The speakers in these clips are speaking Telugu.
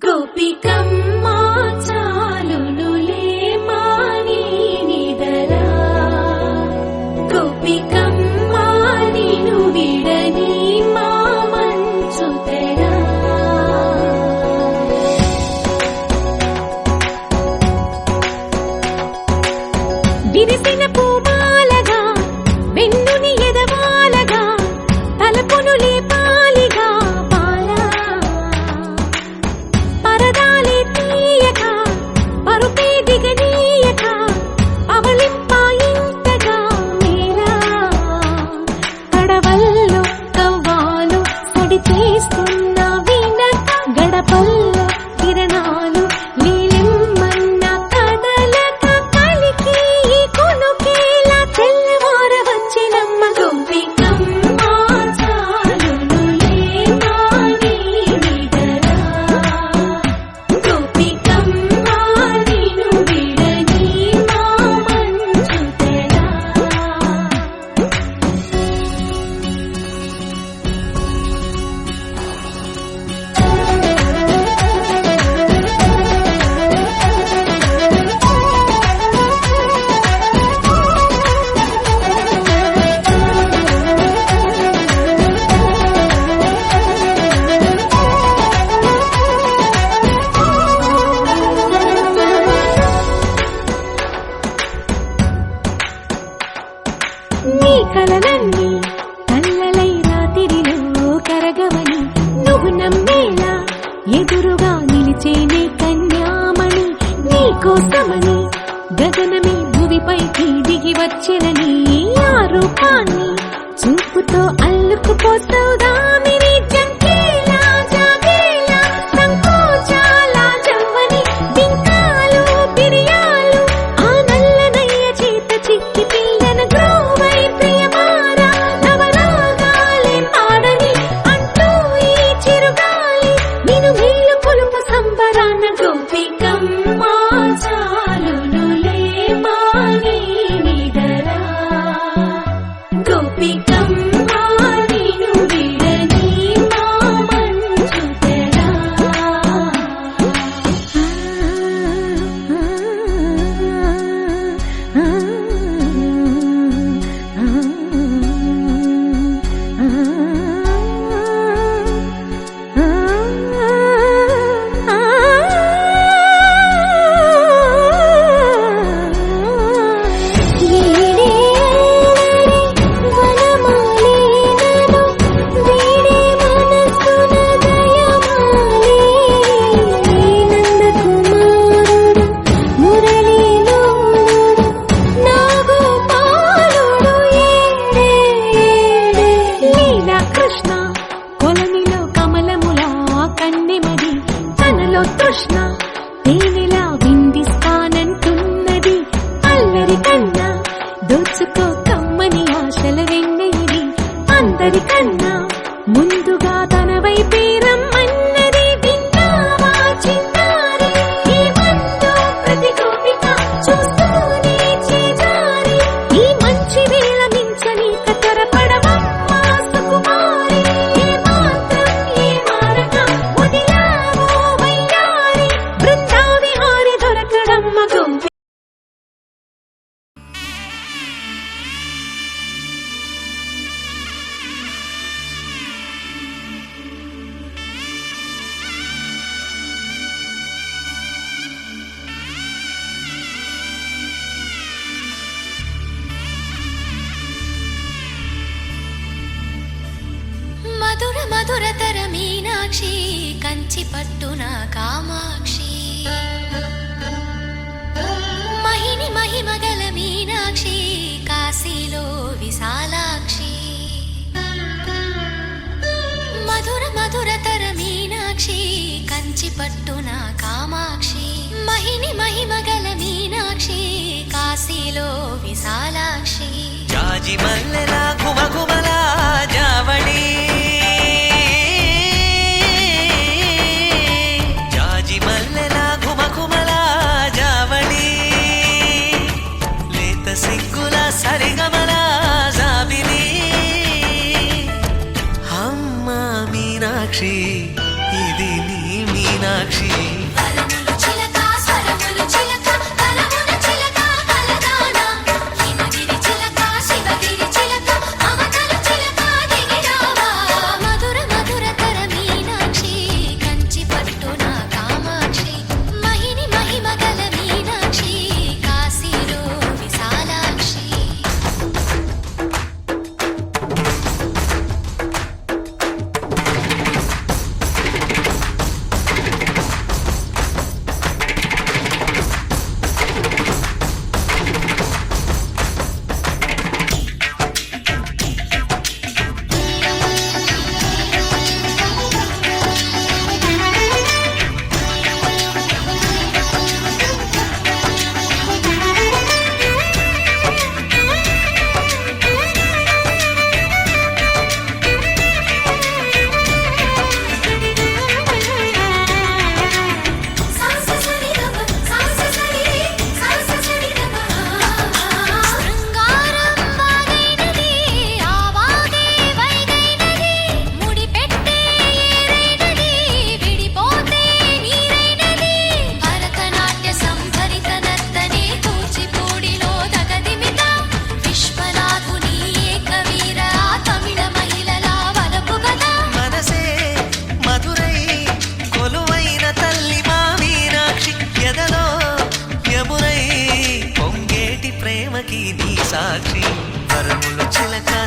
గోపికమ్మా చాలునులే మాని నిదరా గోపికమ్మా నిను విడని మా మంచు తెరా విరిసిన పూమాలగా వెన్నుని ఎదవాలగా తలపును లేపాలిగా బాలా పరదాలే తీయక పరుపే దిగనీయక అవలింపాయింతగా మేలా కడవల్లో కవ్వాలు సడి చేస్తున్న వినత గడపల్లో కిరణాలు నీలిమ్మన్న కదలక కలికి కొనుకేలా తెల్లవార వచ్చినమ్మ గోపికమ్మా చాలునులే మాని నిదరా గోపికమ్మా నిను విడని మా మంచు తెరా నీ కలలన్నీ కళ్ళలై రాత్రిలో కరగవని నువ్వు నమ్మేలా ఎదురుగా నిలిచేనే కన్యామణి నీ కోసమని గగనమే భువిపైకి దిగి వచ్చినని ఆ రూపాన్ని చూపుతో అల్లుకుపోసౌదామిని జంకేలా జాగేలా సంకోచాల జవ్వని బింకాలు బిరియాలు ఆ నల్లనయ్య చేత చిక్కి పిల్లన గ్రోవై ప్రియమారా నవరాగాలే పాడని అంటూ ఈ చిరుగాలి నిను మేలు కొలుపు సంబరాన గోపికమ్మా చాలునులే మాని నిదరా గోపికమ్మా నిను విడని మా మంచు తెరా కృష్ణ కొలనిలో కమలములా కన్నెమది తనలో తృష్ణ తేనెలా విందిస్తానంటున్నది అల్లరి కన్నా దోచుకో కమ్మని ఆశల వెన్నెయిది అందరికన్నా ముందుగా తన వైపే రమ్మన్నది విన్నావా చిన్నారి ఈ మందు ప్రతి గోపిక చూస్తూనే చేజారి ఈ మంచి వేళ మించని కతరపడవమ్మా సుకుమారి ఏ మాత్రం ఏ మారక వదిలావో వయ్యారి బృందావిహారి దొరకడమ్మ గోపి మధుర మధురతర మీనాక్షి కంచి పట్టున కామాక్షి మహిని మహిమగల మీనాక్షి కాశీలో విశాలాక్షి మధుర మధురతర మీనాక్షి కంచి పట్టున కామాక్షి మహిని మహిమగల మీనాక్షి కాశీలో విశాలాక్షి జాజి మల్లెలా గుమగుమలా జావళి జాజి మల్లెలా గుమగుమలా జావళి లేత సిగ్గుల సరిగమలా జాబిలి అమ్మా మీనాక్షి ఇది నీ మీనాక్షి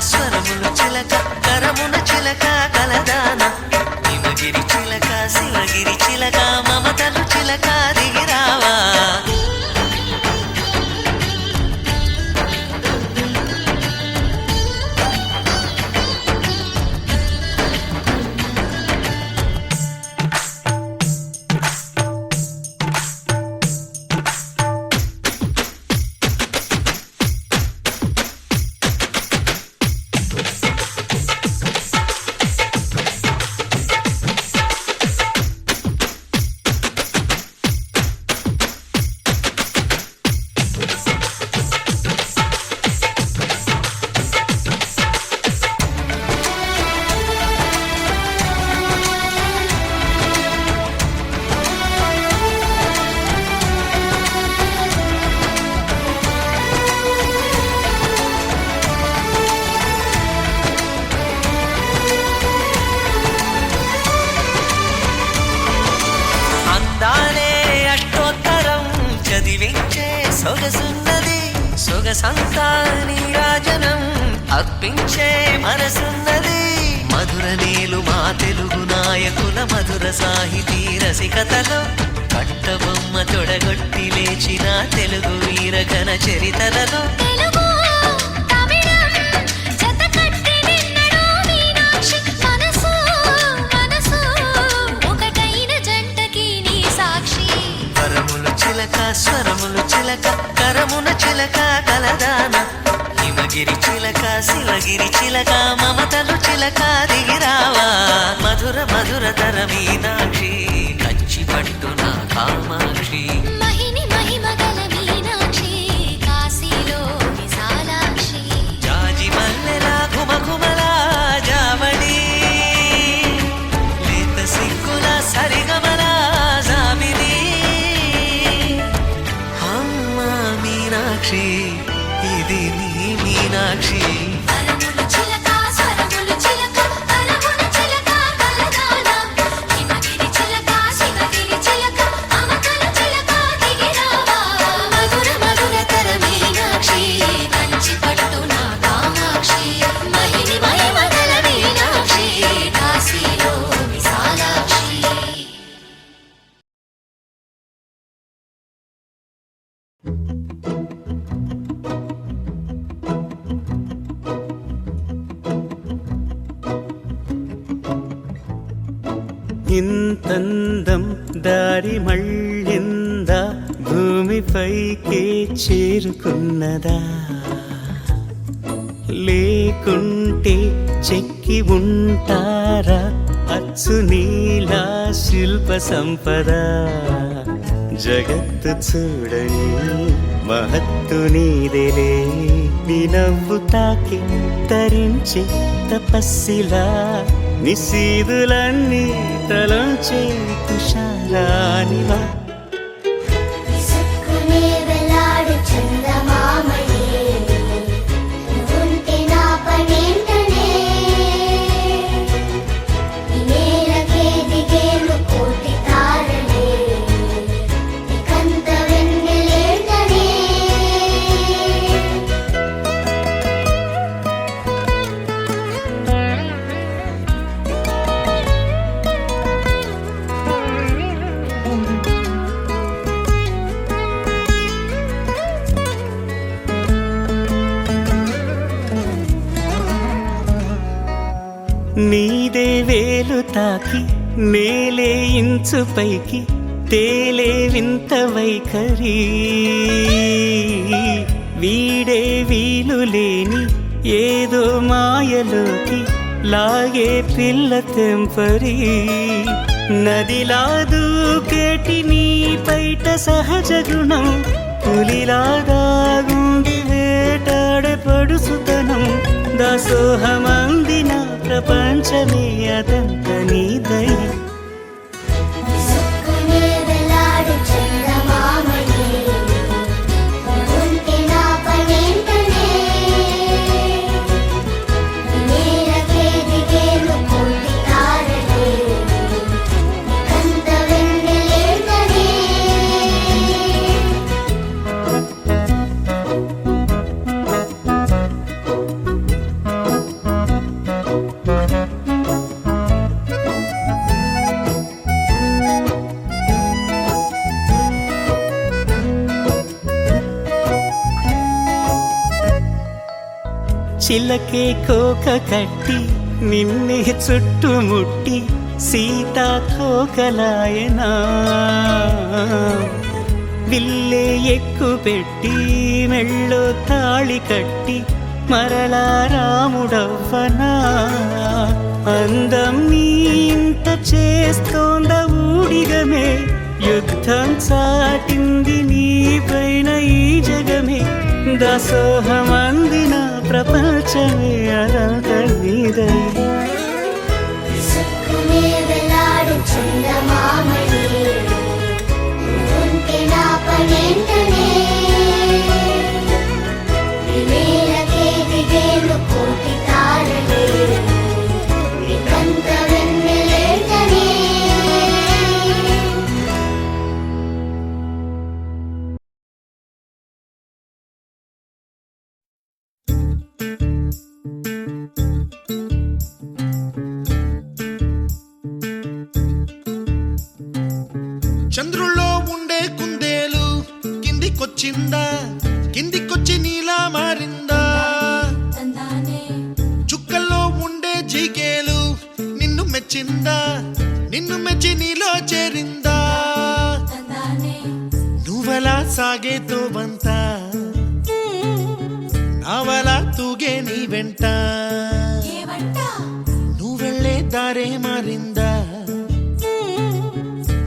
స్వరములు చిలక కరమున చిలక కలదాన హిమగిరి చిలక శివగిరి చిలక మమతలు చిలక దిగిరావా సొగసున్నది సొగసంతా నీరాజనం అర్పించే మనసున్నది మధుర నీలు మా తెలుగు నాయకుల మధుర సాహితీ రసికతలో కట్టబొమ్మ తొడగొట్టి లేచిన తెలుగు వీరగణ చరితలలో స్వరములు చిలక కరమున చిలక కలదాన హిమగిరి చిలక శివగిరి చిలక మమతలు చిలక దిగిరావా మధుర మధుర తర మీనాక్షి కంచి పట్టున కామాక్షి మహిని మహిమగల మీనాక్షి కాశీలో విశాలాక్షి జాజి మల్లెలా ఘుమఘుమలా జావళి లేత సిగ్గుల సరిగమలా జాబిలి మీనాక్షి ఇది నీ మీనాక్షి కరములు చిలక స్వరములు చిలక కరమున చిలక కలదాన హిమగిరి చిలక శివగిరి చిలక మమతల చిలక దిగిరావా మధుర మధుర తర మీనాక్షి కంచి పట్టున కామాక్షి మహిని మహిమగల మీనాక్షి కాశీలో విశాలాక్షి ఇంతందం దారి మళ్ళిందా భూమిపైకే చేరుకున్నదా లేకుంటే చెక్కి ఉంటారా అచ్చు నీలా శిల్ప సంపద జగత్తు చూడని మహత్తు నీదేలే నీ నవ్వు తాకి తరించి తపస్సిలా నిశీదులన్నీ తలంచే తుషారానివా విసుక్కునే వెలాడు చందమామనే నువ్వుంటే నా పనేంటనే ఈ నేలకే దిగేను కోటి తారలే నీకంత వెన్నెలేంటనే నీదే వేలు తాకి నేలే ఇంచు పైకి తేలే వింత వైఖరి వీడే వీలు లేని ఏదో మాయలోకి లాగే పిల్ల తెంపరి నదిలా దూకేటి నీ పైట సహజ గుణం పులిలాగా గుండి వేటాడే పడుసుతనం దాసోహమందిన ప్రపంచమే అదంత నీ దయ విసుక్కునే వెలాడు చందమామనే నువ్వుంటే నా పనేంటనే ఈ నేలకే దిగేను కోటి తారలే నీకంత వెన్నెలేంటనే చిలకే కోక కట్టి నిన్నే చుట్టుముట్టి సీతాకోకలాయనా విల్లే ఎక్కు పెట్టి మెళ్ళో తాళి కట్టి మరలా రాముడవ్వనా అందం నీ ఇంత చేస్తోంద ఊడిగమే యుద్ధం చాటింది నీ పైన ఈ జగమే దాసోహమందిన ప్రపంచమే అనంత నీదై విసుక్కునే వెలాడు చందమామని ఉంటే నా పనేంటనే వేలకే దిగేలు కోటి తారలే నీకంత వెన్నెలేంటనే చంద్రుల్లో ఉండే కుందేలు కిందికొచ్చిందా కిందికొచ్చి నీలా మారిందా చుక్కల్లో ఉండే జీకేలు నిన్ను మెచ్చిందా నిన్ను మెచ్చి నీలో చేరిందా నువ్వలా సాగేతో వంత నావలా తూగే నీ వెంట నువ్వెళ్ళే దారే మారిందా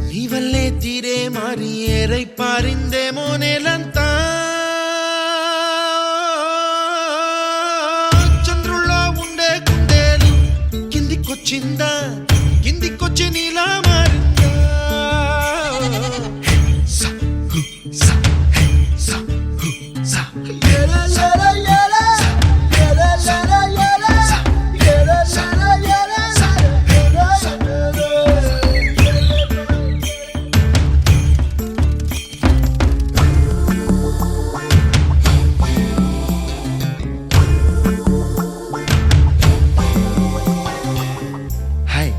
నీవల్లే తీరే మారి ఏరై పారిందేమో నేలంతా చంద్రుల్లో ఉండే కుందేలు కిందికొచ్చిందా కిందికొచ్చి నీలా మారిందా సా, హు, సా, హే, సా, హు, సా. ఏలా, ఏలా, ఏలా. ఏలా, ఏలా, ఏలా. ఏలా, ఏలా, ఏలా. ఏలా, ఏలా. Hi,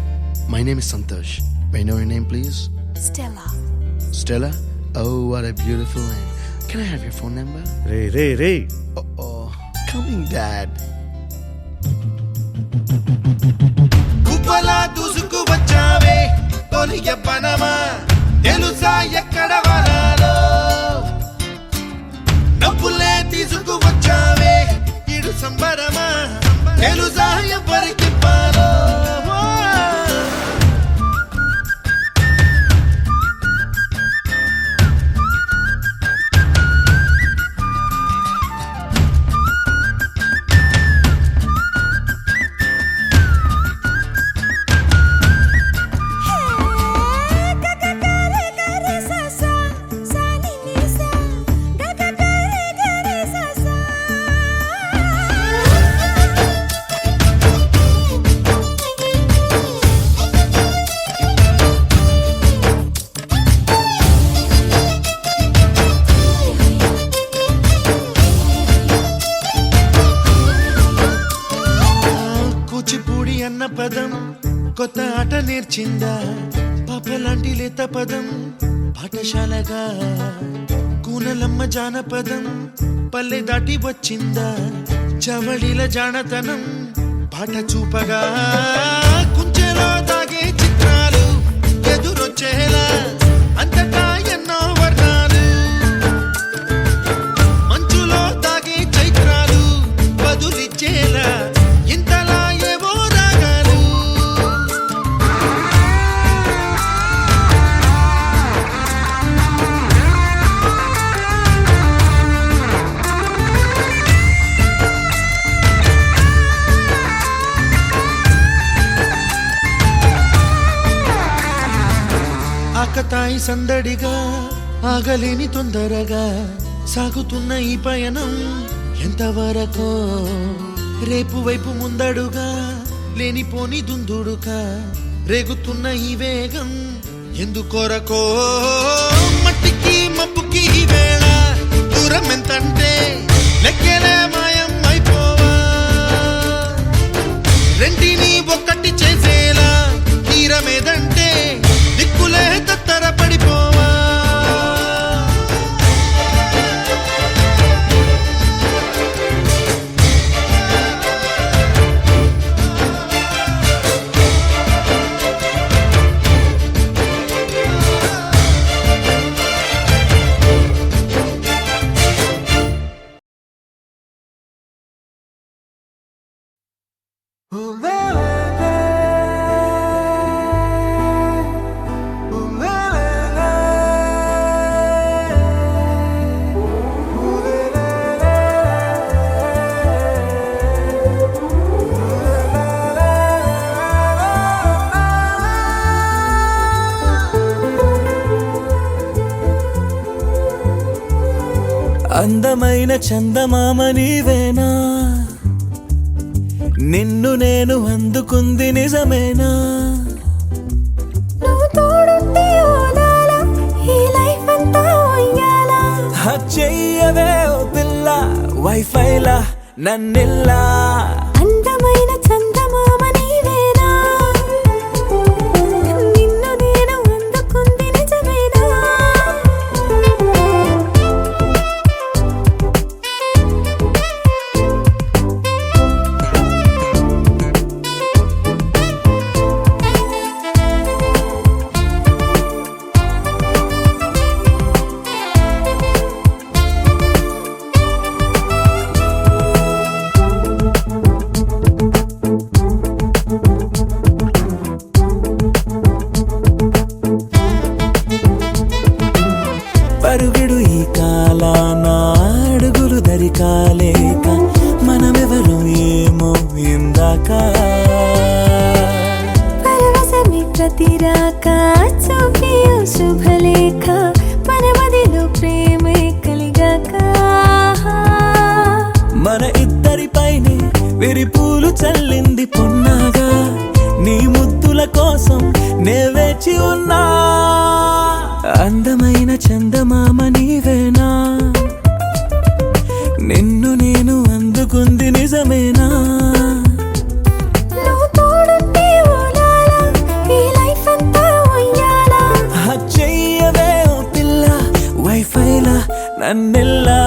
my name is Santosh. May I know your name, please? Stella. Stella? Oh, what a beautiful name. Can I have your phone number? Ray ray ray Oh, coming, Dad. గుబ్బలా దూసుకు వచ్చావే తొలి ఎవ్వనమా తెలుసా ఎక్కడ వనాలో డబ్బులే తీసుకు వచ్చావే ఇడు సంబరమా తెలుసా ఎవరికి పాలో కూచిపూడి అన్న పదం కొత్త ఆట నేర్చిందా పాపలాంటి లేత పదం పాఠశాలగా కూనలమ్మ జానపదం పల్లె దాటి వచ్చిందా చవళిల జానతనం పాట చూపగా కుంచెలో దాగే చిత్రాలు ఎదురొచ్చేలా అంతటా ఎన్నో వర్ణాలు మంచులో దాగే చైత్రాలు బదులిచ్చేలా ఇంతలా ఏవో రాగాలు ఆకతాయి సందడిగా ఆగలేని తొందరగా సాగుతున్న ఈ పయనం ఎంతవరకో రేపు వైపు ముందడుగా లేనిపోని దుందుడుగా రేగుతున్న ఈ వేగం ఎందుకొరకో మట్టికి మబ్బుకి ఈ వేళ దూరం ఎంతంటే లెక్కలే మాయం అయిపోవా రెంటిని ఒక్కటి చేసేలా తీరమేదంటే దిక్కులే తత్తర పడిపోవా అందమైన చందమామ నీవేనా, నిన్ను నేను అందుకుంది నిజమేనా? నువ్వు తోడుంటే ఓదాలా, ఈ లైఫ్ అంతా ఉయ్యాలా. చెయ్యవే ఓ పిల్ల వైఫైలా నన్నిల్లా. అందమైన చందమామ నీవేనా, నిన్ను నేను అందుకుంది నిజమేనా? పరుగుడు ఈ కాలాన అడుగులు దరికాలేక మనమెవరు ఏమో ఇందాక. పరవశమే ప్రతిరాక చూపి ఓ శుభలేఖ, మన మదిలో ప్రేమే కలిగాక. మన ఇద్దరిపైనే విరిపూలు చల్లింది పొన్నాగా, నీ ముద్దుల కోసం నే వేచి ఉన్నా. అందమైన చందమామ నీవేనా, నిన్ను నేను అందుకుంది నిజమేనా? నువ్వు తోడుంటే ఓదాలా, ఈ లైఫ్ అంతా ఉయ్యాలా. చెయ్యవే ఓ పిల్ల వైఫైలా నన్నిల్లా.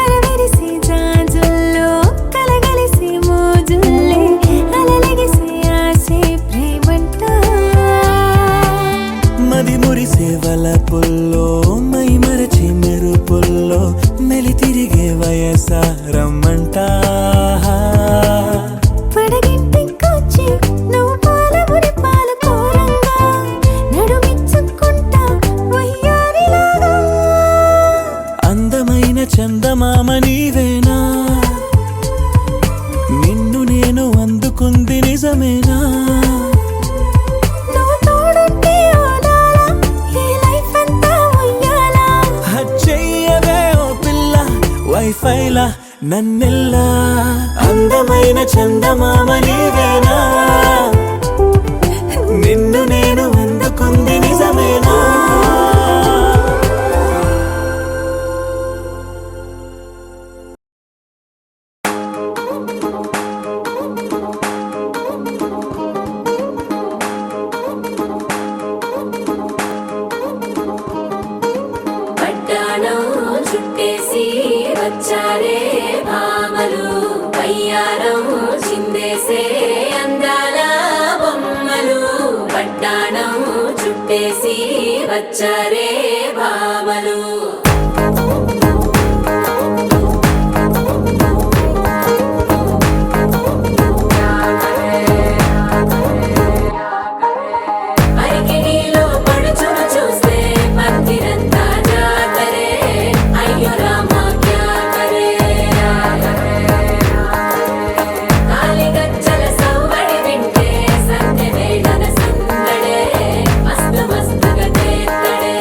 అరవిరిసే జాజుల్లో కలగలిసే మోజుల్లే, అలలగిసే ఆసే ప్రేమంట. మది మురిసే వలపుల్లో మై మరచి మెరుపుల్లో మెలి తిరిగే వయసారమ్మంట. పడగింటికొచ్చి నువ్వు పాలబురి పాలు కోరంగా, నడుమిచ్చుకుంటా వయ్యారిలాగా. అందమైన చందమామ నీవేనా, నిన్ను నేను అందుకుంది నిజమేనా? నువ్వు తోడుంటే ఓదాలా, ఈ లైఫ్ అంతా ఉయ్యాలా. చెయ్యవే ఓ పిల్ల వైఫైలా నన్నిల్లా. అందమైన చందమామ నీవేనా, నిన్ను నేను అందుకుంది నిజమేనా? పట్టాణం చుట్టేసి వచ్చారే భామలు, పయ్యారం చిందేసే అందాల బొమ్మలు. పట్టాణం చుట్టేసి వచ్చారే భామలు. అరికిణీలో పడుచును చూస్తే పందిరంతా జాతరే, అయ్యో రామా క్యా కరే. కాలిగజ్జల సవ్వడి వింటే సంధ్య వేళన సందడే, మస్తు మస్తుగా చేత్తడే.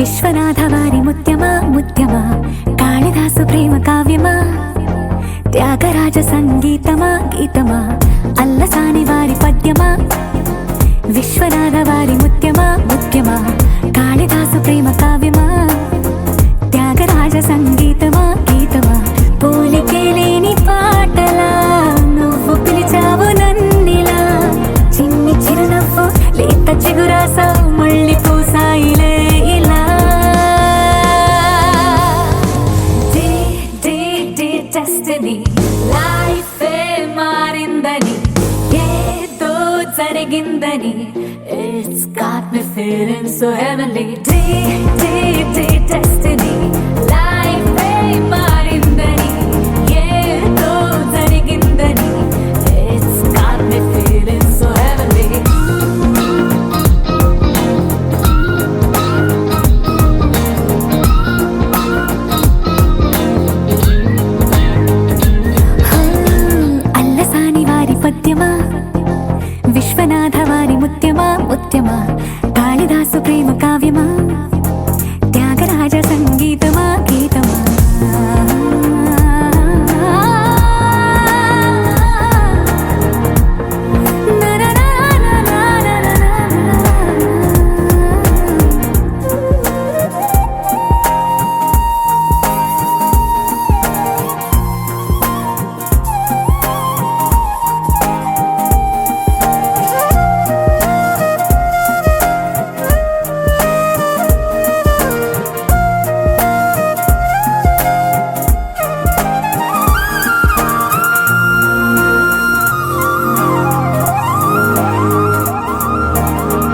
విశ్వనాథ వారి ముత్యమా ముత్యమా కాళిదాసు ప్రేమ కావ్యమా త్యాగరాజ సంగీతమా గీతమా అల్లసాని వారి పద్యమా విశ్వనాథ వారి ముత్యమా ముత్యమా కాళిదాసు ప్రేమ కావ్యమా త్యాగరాజ సంగీతమా గీతమా పోలికే లేని పాటలా నువ్వు పిలిచావు నన్నిలా చిన్ని చిరునవ్వు లేత చిగురాసావు మళ్ళీ పూసాయిలే ఇలా డెస్టినీ లైఫే మారిందని ఏదో జరిగిందని It's got me feeling so heavenly destiny లైఫే మారిందని ఏదో జరిగిందని It's got me feeling so heavenly Allasani వారి పద్యమా విశ్వనాథ వారి ముత్యమా ముత్యమా కాళిదాసు ప్రేమ కావ్యమా త్యాగరాజ సంగీతమా గీతమా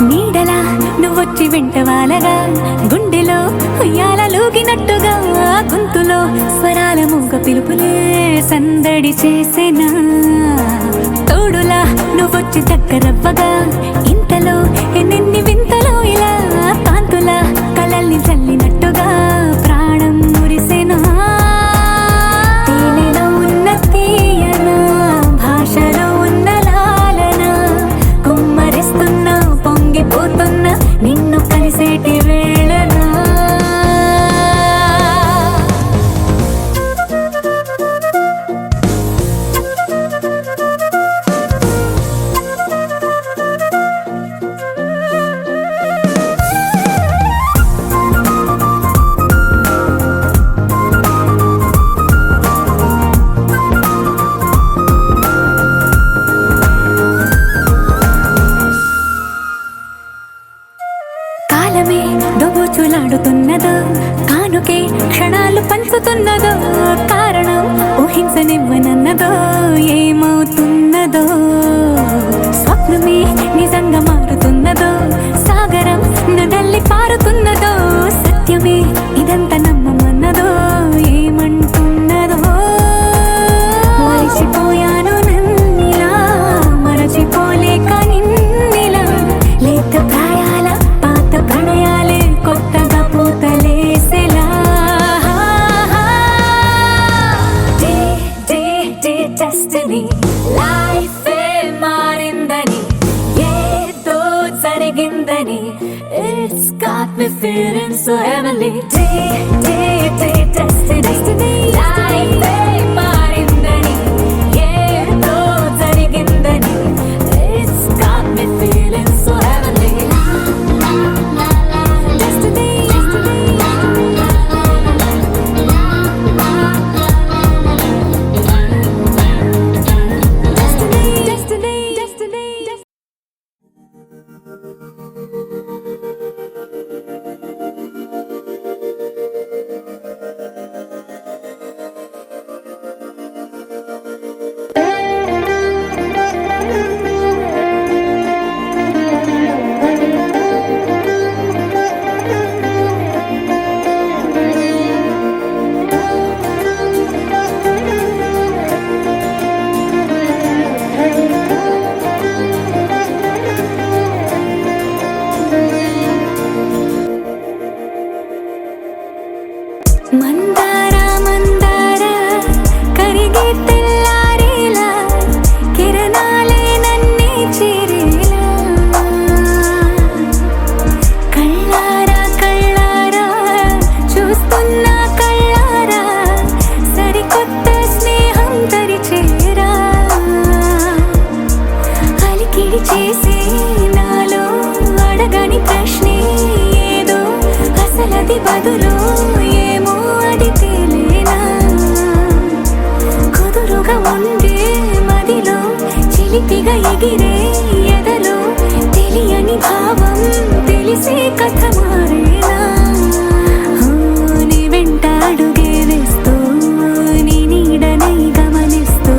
నీడలా నువ్వొచ్చి వెంటవాలగా గుండెలో ఉయ్యాలూగినట్టుగా గొంతులో స్వరాల మూగ పిలుపులే సందడి చేసేనా తోడులా నువ్వొచ్చి దగ్గరవ్వగా ఇంతలో ఎన్నెన్ని వింతలో ఇలా కాంతులా కలల్ని చల్లినట్టుగా ప్రాణం మురిసేనా తేనెలో ఉన్న తీయన భాషలో ఉన్న లాలన కుమ్మరిస్తున్నా పొంగిపోతున్నా నిన్ను కలిసేటి వేళనా కాలమే దోబూచులాడుతున్నదో కానుకే క్షణాలు పంచుతున్నదో కారణం ఊహించనివ్వనన్నదో ఏమవుతున్నదో స్వప్నమే నిజంగా మారుతున్నదో సాగరం నడల్లి పారుతున్నదో సత్యమే ఇదంతా నమ్మమన్నదో ఏమంటున్నదో మరిచిపోయాను నన్నిలా మరచిపోలేక నిన్నిలా లేత ప్రాయాల పాత ప్రణయాలే కొత్తగా పూతలేసేలా డెస్టినీ లైఫే మారిందని ఏదో జరిగిందని It's got me feeling so heavenly destiny లైఫే మారిందని ఏదో జరిగిందని It's got me feeling so heavenly destiny destiny చేసే నాలో అడగని ప్రశ్నే ఏదో అసలది బదులు ఏమో అది తేలేనా కుదురుగా ఉండే మదిలో చిలిపిగా ఎగిరే ఎదలో తెలియని భావం తెలిసే కథ మారేనా నీ వెంట అడుగే వేస్తూ నీ నీడనై గమనిస్తూ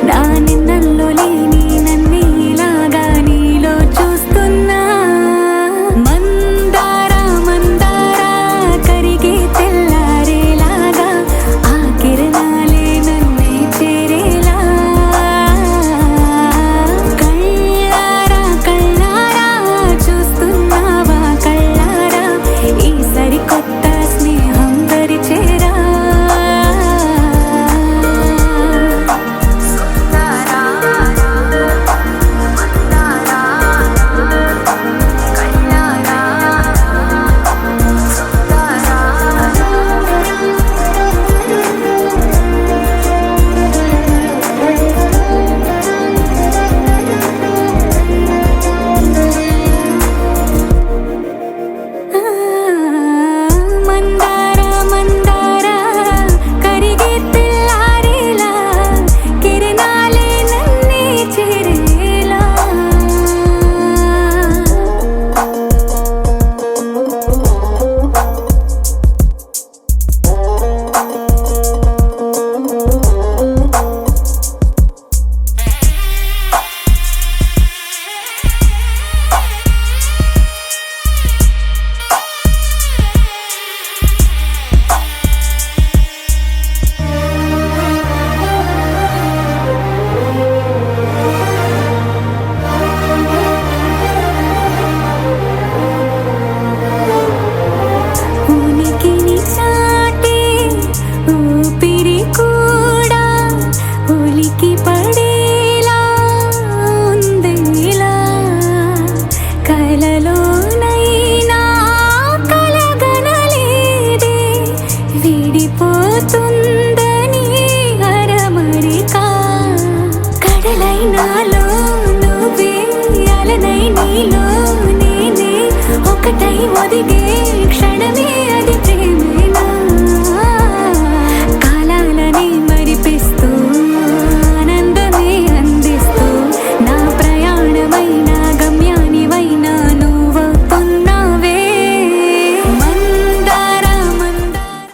నా నిన్నల్లో లేని నన్నే ఇలాగా నీలో చూస్తున్నా మందారా మందారా కరిగే తెల్లారేలాగా ఆ కిరణాలే నన్నే చేరేలా కళ్ళారా కళ్ళారా చూస్తున్నావా కళ్ళారా ఈ సరికొత్త స్నేహం దరిచేరా మందారా మందారా కరిగే తెల్లారేలా కిరణాలే నన్నే చేరేలా ఉనికిని చాటే ఊపిరి కూడా ఉలికి పడేలా ఉందేలా కలలోనైనా కలగనలేదే విడిపోతుందని అరమరిక కడలైనాలో నువ్వే అలనై నీలో నేనే ఒకటై ఒదిగే